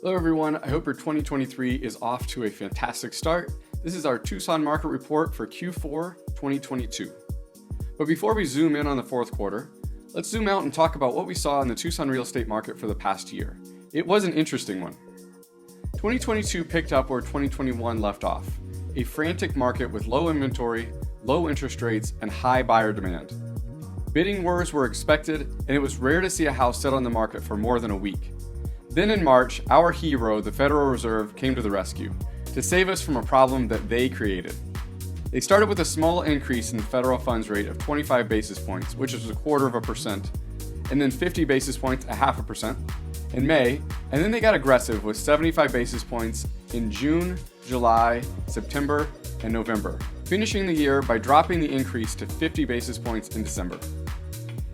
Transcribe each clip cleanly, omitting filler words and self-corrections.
Hello everyone, I hope your 2023 is off to a fantastic start. This is our Tucson market report for Q4 2022. But before we zoom in on the fourth quarter, let's zoom out and talk about what we saw in the Tucson real estate market for the past year. It was an interesting one. 2022 picked up where 2021 left off, a frantic market with low inventory, low interest rates, and high buyer demand. Bidding wars were expected, and it was rare to see a house sit on the market for more than a week. Then in March, our hero, the Federal Reserve, came to the rescue to save us from a problem that they created. They started with a small increase in the federal funds rate of 25 basis points, which is 0.25%, and then 50 basis points, 0.5%, in May, and then they got aggressive with 75 basis points in June, July, September, and November, finishing the year by dropping the increase to 50 basis points in December.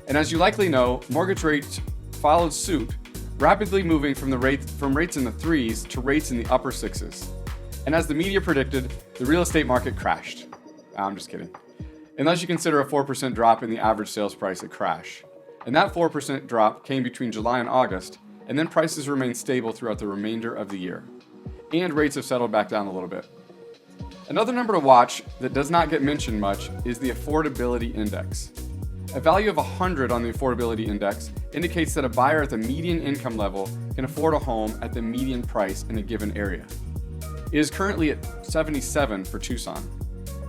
And as you likely know, mortgage rates followed suit, rapidly moving from rates in the threes to rates in the upper sixes. And as the media predicted, the real estate market crashed. I'm just kidding. Unless you consider a 4% drop in the average sales price at crash. And that 4% drop came between July and August, and then prices remained stable throughout the remainder of the year. And rates have settled back down a little bit. Another number to watch that does not get mentioned much is the affordability index. A value of 100 on the affordability index indicates that a buyer at the median income level can afford a home at the median price in a given area. It is currently at 77 for Tucson,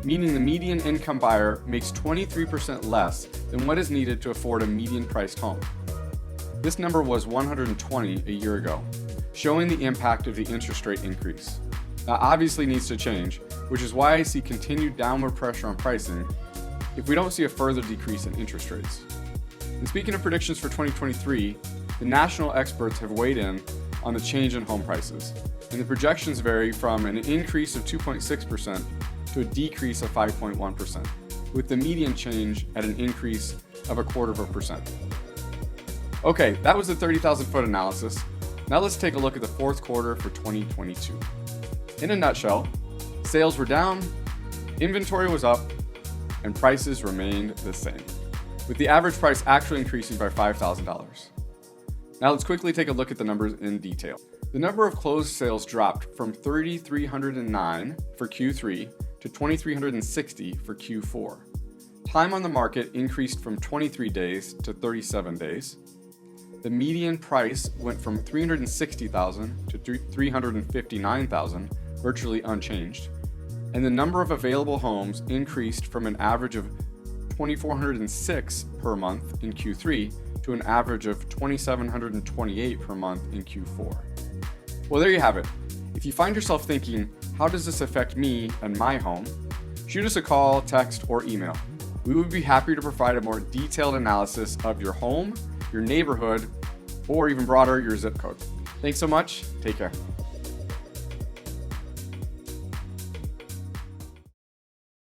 meaning the median income buyer makes 23% less than what is needed to afford a median priced home. This number was 120 a year ago, showing the impact of the interest rate increase. That obviously needs to change, which is why I see continued downward pressure on pricing if we don't see a further decrease in interest rates. And speaking of predictions for 2023, the national experts have weighed in on the change in home prices, and the projections vary from an increase of 2.6% to a decrease of 5.1%, with the median change at an increase of 0.25%. Okay, that was the 30,000 foot analysis. Now let's take a look at the fourth quarter for 2022. In a nutshell, sales were down, inventory was up, and prices remained the same, with the average price actually increasing by $5,000. Now let's quickly take a look at the numbers in detail. The number of closed sales dropped from 3,309 for Q3 to 2,360 for Q4. Time on the market increased from 23 days to 37 days. The median price went from $360,000 to $359,000, virtually unchanged. And the number of available homes increased from an average of 2,406 per month in Q3 to an average of 2,728 per month in Q4. Well, there you have it. If you find yourself thinking, how does this affect me and my home? Shoot us a call, text, or email. We would be happy to provide a more detailed analysis of your home, your neighborhood, or even broader, your zip code. Thanks so much. Take care.